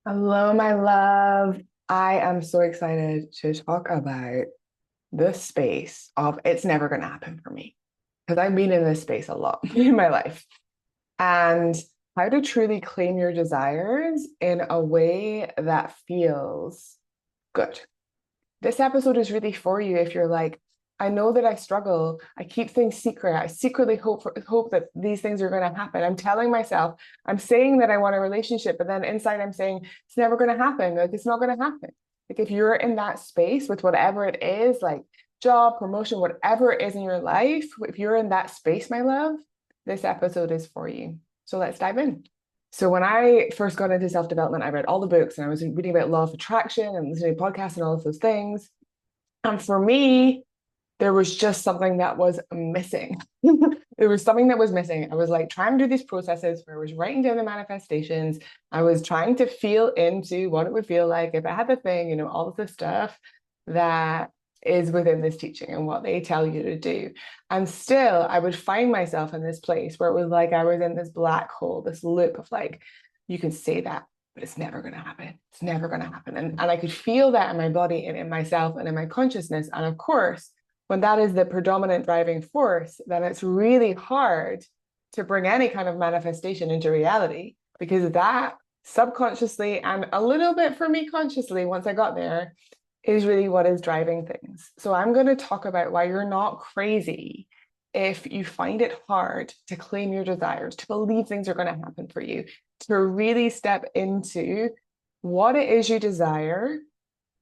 Hello, my love. I am so excited to talk about the space of it's never going to happen for me because I've been in this space a lot in my life and how to truly claim your desires in a way that feels good. This episode is really for you if you're like, I know that I struggle. I keep things secret. I secretly hope that these things are going to happen. I'm telling myself, I'm saying that I want a relationship, but then inside I'm saying it's never going to happen. Like it's not going to happen. Like if you're in that space with whatever it is, like job, promotion, whatever it is in your life, if you're in that space, my love, this episode is for you. So let's dive in. So when I first got into self-development, I read all the books and I was reading about law of attraction and listening to podcasts and all of those things. And for me, there was just something that was missing. There was something that was missing. I was like trying to do these processes where I was writing down the manifestations. I was trying to feel into what it would feel like if I had the thing, all of the stuff that is within this teaching and what they tell you to do. And still, I would find myself in this place where it was like I was in this black hole, this loop of like, you can say that, but it's never going to happen. It's never going to happen. And I could feel that in my body and in myself and in my consciousness. And of course, when that is the predominant driving force, then it's really hard to bring any kind of manifestation into reality because that subconsciously and a little bit for me consciously, once I got there, is really what is driving things. So I'm going to talk about why you're not crazy if you find it hard to claim your desires, to believe things are going to happen for you, to really step into what it is you desire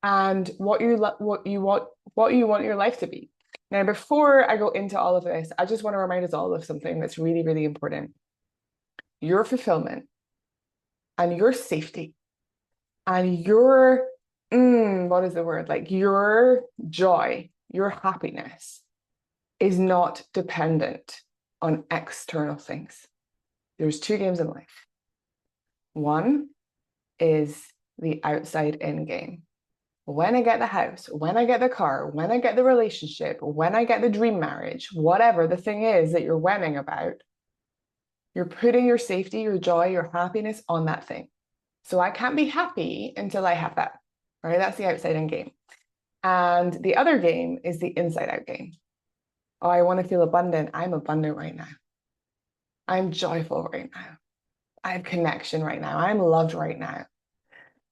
and what you want your life to be. Now, before I go into all of this, I just want to remind us all of something that's really, really important. Your fulfillment and your safety and your, what is the word? Like your joy, your happiness is not dependent on external things. There's two games in life. One is the outside in game. When I get the house, when I get the car, when I get the relationship, when I get the dream marriage, whatever the thing is that you're winning about, you're putting your safety, your joy, your happiness on that thing. So I can't be happy until I have that, right? That's the outside in game. And the other game is the inside out game. Oh, I want to feel abundant. I'm abundant right now. I'm joyful right now. I have connection right now. I'm loved right now.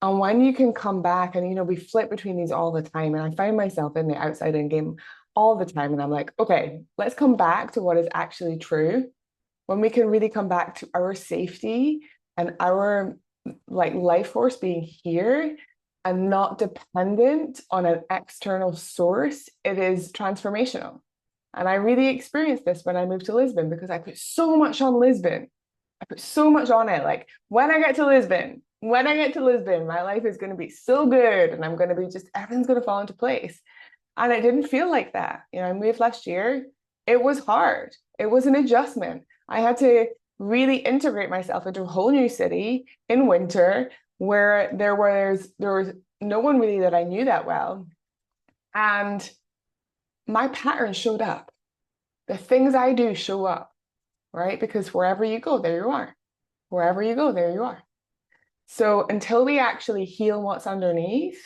And when you can come back and, we flip between these all the time. And I find myself in the outside in game all the time. And I'm like, okay, let's come back to what is actually true. When we can really come back to our safety and our like life force being here and not dependent on an external source, it is transformational. And I really experienced this when I moved to Lisbon because I put so much on Lisbon. I put so much on it. Like when I get to Lisbon, my life is going to be so good and I'm going to be just, everything's going to fall into place. And it didn't feel like that. I moved last year. It was hard. It was an adjustment. I had to really integrate myself into a whole new city in winter where there was no one really that I knew that well. And my pattern showed up. The things I do show up, right? Because wherever you go, there you are. Wherever you go, there you are. So until we actually heal what's underneath,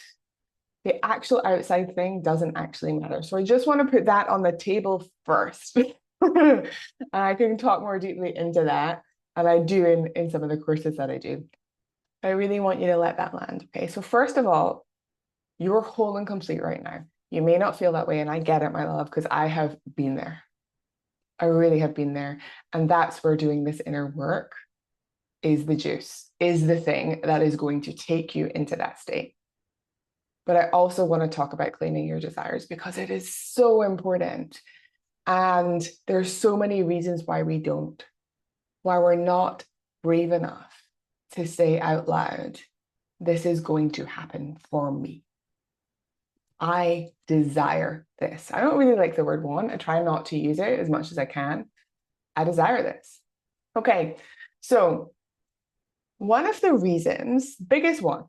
the actual outside thing doesn't actually matter. So I just want to put that on the table first. And I can talk more deeply into that. And I do in some of the courses that I do. I really want you to let that land. Okay. So first of all, you're whole and complete right now. You may not feel that way, and I get it, my love, because I have been there. I really have been there. And that's where doing this inner work is the juice, is the thing that is going to take you into that state. But I also want to talk about claiming your desires because it is so important. And there's so many reasons why we don't, why we're not brave enough to say out loud, this is going to happen for me. I desire this. I don't really like the word want. I try not to use it as much as I can. I desire this. Okay, so one of the reasons, biggest one,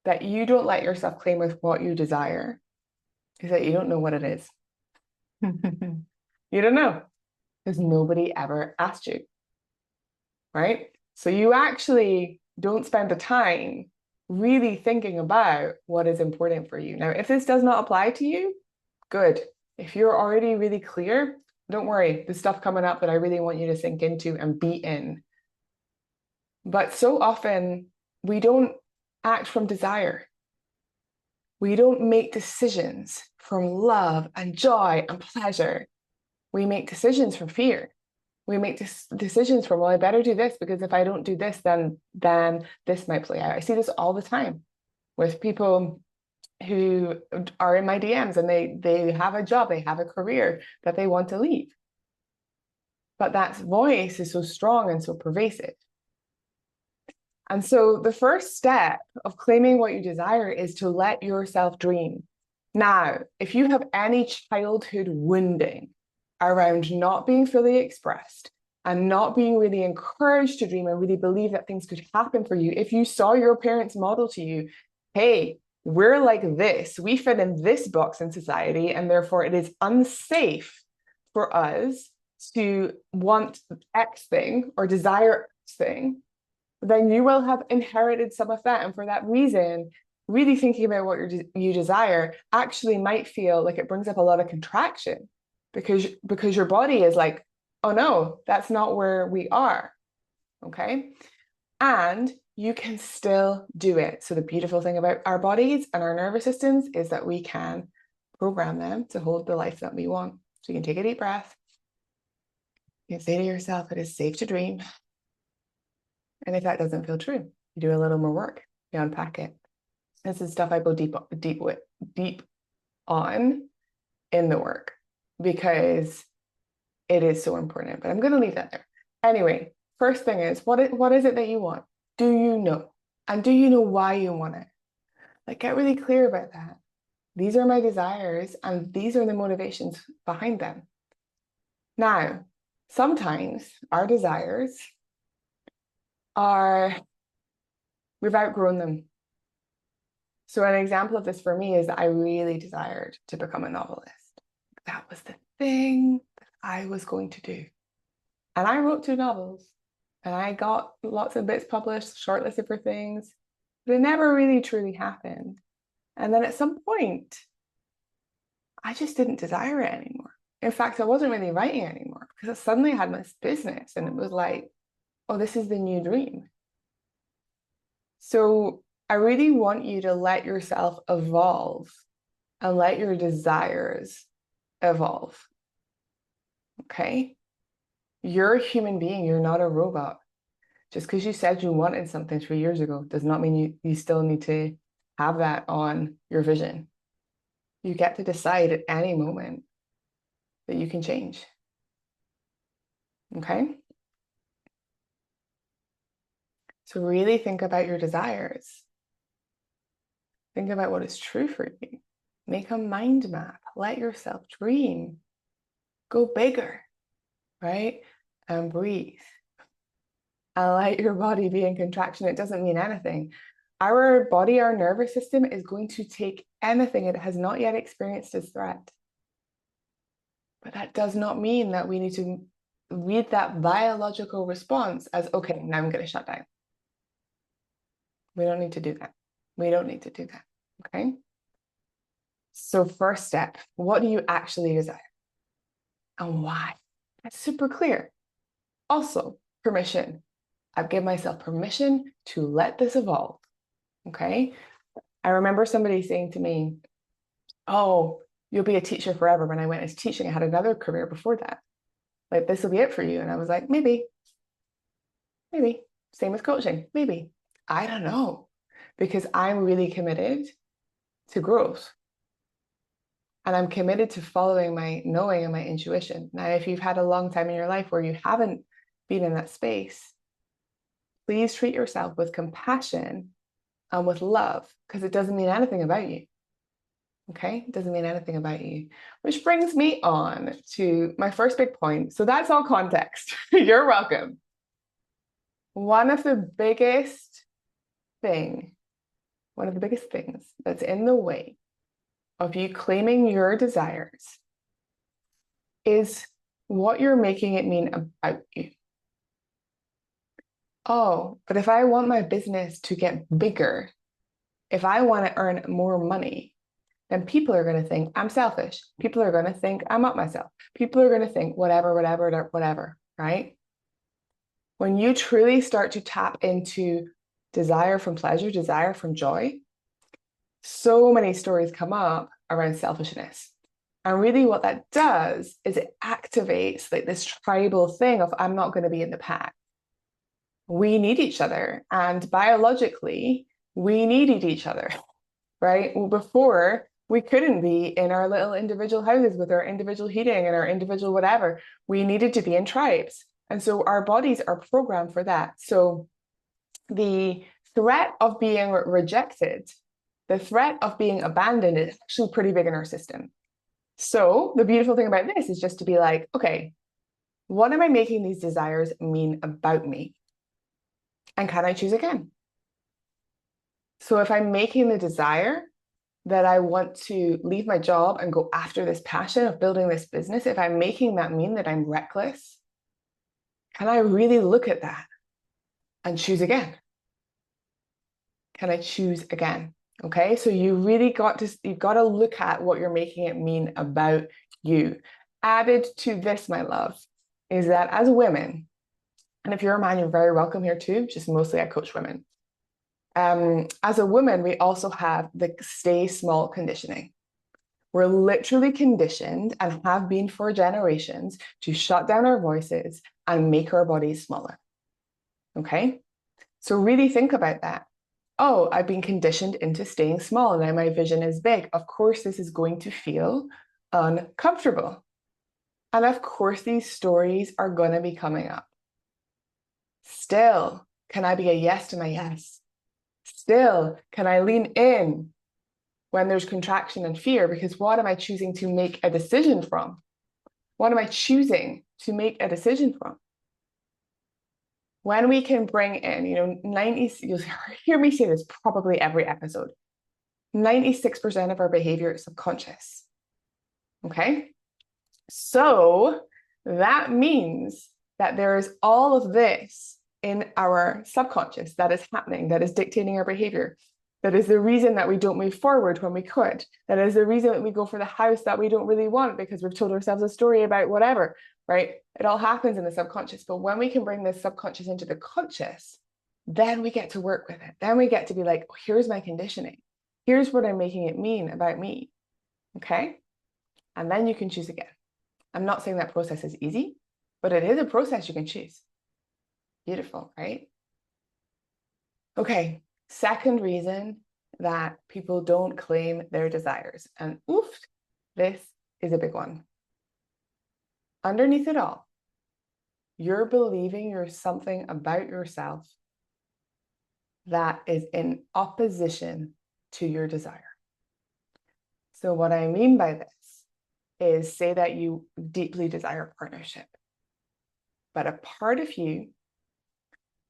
that you don't let yourself claim with what you desire is that you don't know what it is. You don't know because nobody ever asked you, right? So you actually don't spend the time really thinking about what is important for you. Now, if this does not apply to you, good. If you're already really clear, don't worry. There's stuff coming up that I really want you to sink into and be in. But so often we don't act from desire. We don't make decisions from love and joy and pleasure. We make decisions from fear. We make decisions from, well, I better do this because if I don't do this, then this might play out. I see this all the time with people who are in my DMs and they have a job, they have a career that they want to leave. But that voice is so strong and so pervasive. And so the first step of claiming what you desire is to let yourself dream. Now, if you have any childhood wounding around not being fully expressed and not being really encouraged to dream and really believe that things could happen for you, if you saw your parents model to you, hey, we're like this, we fit in this box in society, and therefore it is unsafe for us to want X thing or desire X thing, then you will have inherited some of that. And for that reason, really thinking about what you desire actually might feel like it brings up a lot of contraction because your body is like, oh no, that's not where we are. Okay. And you can still do it. So the beautiful thing about our bodies and our nervous systems is that we can program them to hold the life that we want. So you can take a deep breath. You can say to yourself, it is safe to dream. And if that doesn't feel true, you do a little more work, you unpack it. This is stuff I go deep on in the work because it is so important. But I'm going to leave that there. Anyway, first thing is, what is it that you want? Do you know? And do you know why you want it? Like, get really clear about that. These are my desires, and these are the motivations behind them. Now, sometimes our desires we've outgrown them. So an example of this for me is that I really desired to become a novelist. That was the thing that I was going to do. And I wrote 2 novels and I got lots of bits published, shortlisted for things, but it never really truly happened. And then at some point, I just didn't desire it anymore. In fact, I wasn't really writing anymore because suddenly I had this business and it was like, oh, this is the new dream. So I really want you to let yourself evolve and let your desires evolve. Okay? You're a human being, you're not a robot. Just because you said you wanted something 3 years ago does not mean you still need to have that on your vision. You get to decide at any moment that you can change. Okay? So really think about your desires. Think about what is true for you. Make a mind map. Let yourself dream. Go bigger, right? And breathe. And let your body be in contraction. It doesn't mean anything. Our body, our nervous system is going to take anything it has not yet experienced as threat. But that does not mean that we need to read that biological response as, okay, now I'm going to shut down. We don't need to do that. We don't need to do that. Okay. So first step, what do you actually desire? And why? That's super clear. Also, permission. I've given myself permission to let this evolve. Okay. I remember somebody saying to me, oh, you'll be a teacher forever. When I went into teaching, I had another career before that. Like, this will be it for you. And I was like, maybe. Same with coaching. Maybe. I don't know. Because I'm really committed to growth. And I'm committed to following my knowing and my intuition. Now, if you've had a long time in your life where you haven't been in that space, please treat yourself with compassion and with love, because it doesn't mean anything about you. Okay? It doesn't mean anything about you. Which brings me on to my first big point. So that's all context. You're welcome. One of the biggest things that's in the way of you claiming your desires is what you're making it mean about you. Oh, but if I want my business to get bigger, if I want to earn more money, then people are going to think I'm selfish. People are going to think I'm up myself. People are going to think whatever, whatever, whatever, right? When you truly start to tap into desire from pleasure, desire from joy, so many stories come up around selfishness. And really, what that does is it activates like this tribal thing of I'm not going to be in the pack. We need each other. And biologically, we needed each other, right? Well, before, we couldn't be in our little individual houses with our individual heating and our individual whatever. We needed to be in tribes. And so our bodies are programmed for that. So the threat of being rejected, the threat of being abandoned is actually pretty big in our system. So the beautiful thing about this is just to be like, okay, what am I making these desires mean about me? And can I choose again? So if I'm making the desire that I want to leave my job and go after this passion of building this business, if I'm making that mean that I'm reckless, can I really look at that and choose again? Can I choose again? Okay, so you've got to look at what you're making it mean about you. Added to this, my love, is that as women, and if you're a man, you're very welcome here too, just mostly I coach women. As a woman, we also have the stay small conditioning. We're literally conditioned and have been for generations to shut down our voices and make our bodies smaller. Okay, so really think about that. Oh, I've been conditioned into staying small and now my vision is big. Of course, this is going to feel uncomfortable. And of course, these stories are going to be coming up. Still, can I be a yes to my yes? Still, can I lean in when there's contraction and fear? Because what am I choosing to make a decision from? What am I choosing to make a decision from? When we can bring in, 90s, you'll hear me say this probably every episode, 96% of our behavior is subconscious. Okay. So that means that there is all of this in our subconscious that is happening, that is dictating our behavior. That is the reason that we don't move forward when we could. That is the reason that we go for the house that we don't really want because we've told ourselves a story about whatever, right? It all happens in the subconscious. But when we can bring this subconscious into the conscious, then we get to work with it. Then we get to be like, oh, here's my conditioning. Here's what I'm making it mean about me. Okay. And then you can choose again. I'm not saying that process is easy, but it is a process you can choose. Beautiful, right? Okay. Second reason that people don't claim their desires. And oof, this is a big one. Underneath it all, you're believing you're something about yourself that is in opposition to your desire. So what I mean by this is say that you deeply desire partnership, but a part of you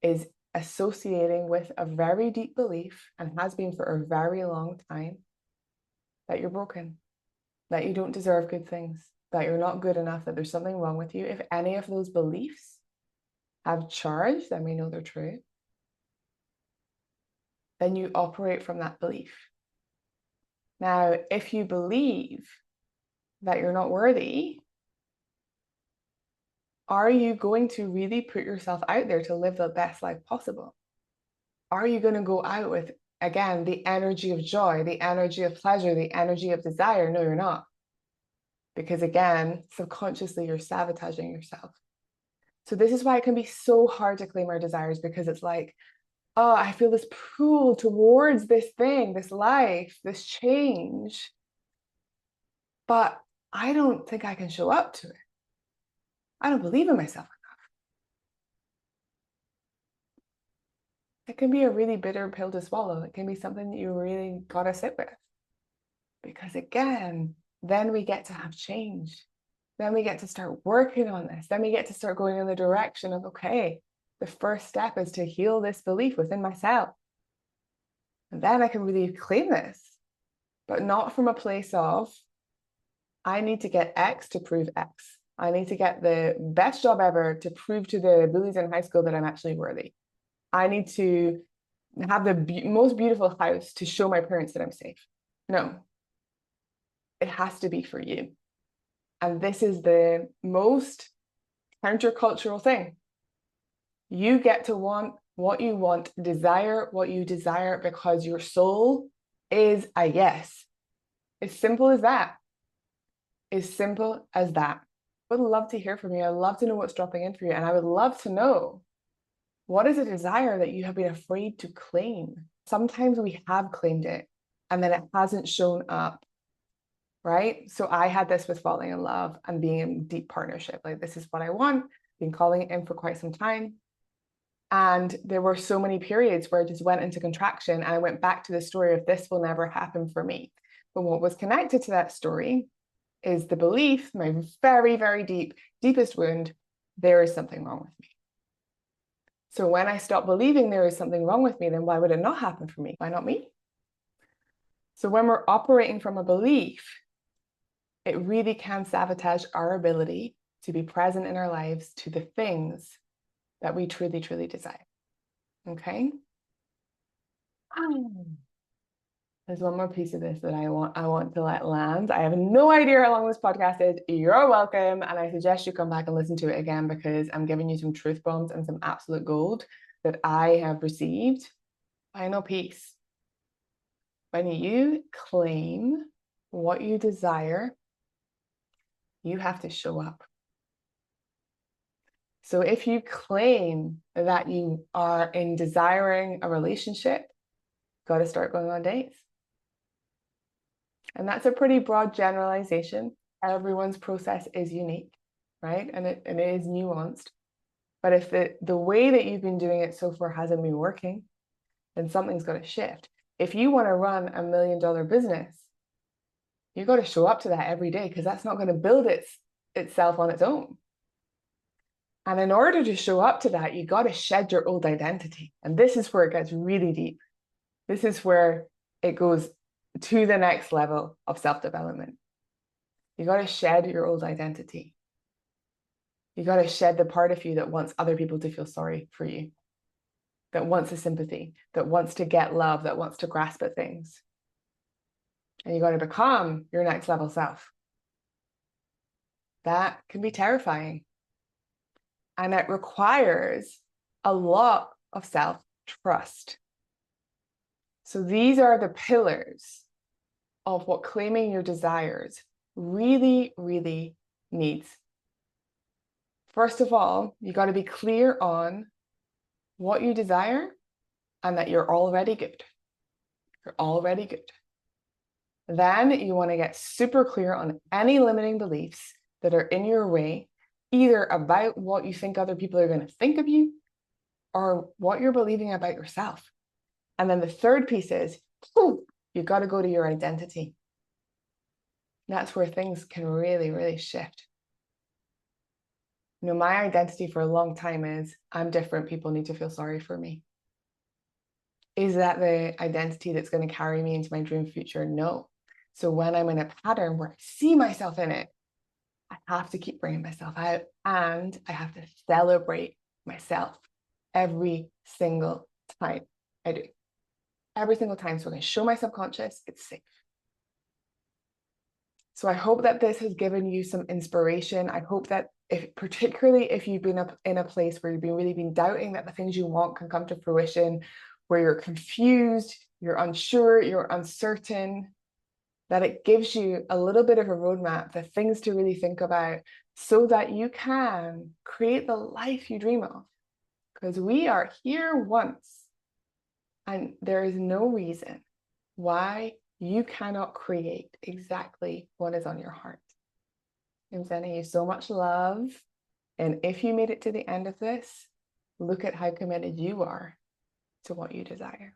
is associating with a very deep belief and has been for a very long time that you're broken, that you don't deserve good things, that you're not good enough, that there's something wrong with you. If any of those beliefs have charge, then we know they're true, then you operate from that belief. Now, if you believe that you're not worthy, are you going to really put yourself out there to live the best life possible? Are you going to go out with, again, the energy of joy, the energy of pleasure, the energy of desire? No, you're not. Because again, subconsciously, you're sabotaging yourself. So this is why it can be so hard to claim our desires, because it's like, oh, I feel this pull towards this thing, this life, this change, but I don't think I can show up to it. I don't believe in myself enough. It can be a really bitter pill to swallow. It can be something that you really got to sit with. Because again, then we get to have change. Then we get to start working on this. Then we get to start going in the direction of, okay, the first step is to heal this belief within myself. And then I can really claim this, but not from a place of, I need to get X to prove X. I need to get the best job ever to prove to the bullies in high school that I'm actually worthy. I need to have the most beautiful house to show my parents that I'm safe. No, it has to be for you. And this is the most countercultural thing. You get to want what you want, desire what you desire because your soul is a yes. As simple as that. As simple as that. I would love to hear from you. I'd love to know what's dropping in for you. And I would love to know, what is a desire that you have been afraid to claim? Sometimes we have claimed it and then it hasn't shown up, right? So I had this with falling in love and being in deep partnership. Like, this is what I want, been calling it in for quite some time. And there were so many periods where I just went into contraction and I went back to the story of this will never happen for me. But what was connected to that story is the belief, my very, very deepest wound, there is something wrong with me. So when I stop believing there is something wrong with me, then why would it not happen for me? Why not me? So when we're operating from a belief, it really can sabotage our ability to be present in our lives to the things that we truly, truly desire. Okay? There's one more piece of this that I want to let land. I have no idea how long this podcast is. You're welcome. And I suggest you come back and listen to it again, because I'm giving you some truth bombs and some absolute gold that I have received. Final piece. When you claim what you desire, you have to show up. So if you claim that you are in desiring a relationship, got to start going on dates. And that's a pretty broad generalization. Everyone's process is unique, right? And it is nuanced. But if the way that you've been doing it so far hasn't been working, then something's got to shift. If you want to run $1 million business, you've got to show up to that every day, because that's not going to build itself on its own. And in order to show up to that, you got to shed your old identity. And this is where it gets really deep. This is where it goes to the next level of self-development. You got to shed your old identity. You got to shed the part of you that wants other people to feel sorry for you, that wants a sympathy, that wants to get love, that wants to grasp at things. And you got to become your next level self. That can be terrifying. And it requires a lot of self-trust. So these are the pillars of what claiming your desires really, really needs. First of all, you got to be clear on what you desire and that you're already good. You're already good. Then you want to get super clear on any limiting beliefs that are in your way, either about what you think other people are going to think of you or what you're believing about yourself. And then the third piece is, you got to go to your identity. That's where things can really, really shift. You know, my identity for a long time is, I'm different, people need to feel sorry for me. Is that the identity that's going to carry me into my dream future? No. So when I'm in a pattern where I see myself in it, I have to keep bringing myself out, and I have to celebrate myself every single time I do. Every single time. So when I show my subconscious, it's safe. So I hope that this has given you some inspiration. I hope that particularly if you've been in a place where you've really been doubting that the things you want can come to fruition, where you're confused, you're unsure, you're uncertain, that it gives you a little bit of a roadmap, the things to really think about, so that you can create the life you dream of. Because we are here once, and there is no reason why you cannot create exactly what is on your heart. I'm sending you so much love. And if you made it to the end of this, look at how committed you are to what you desire.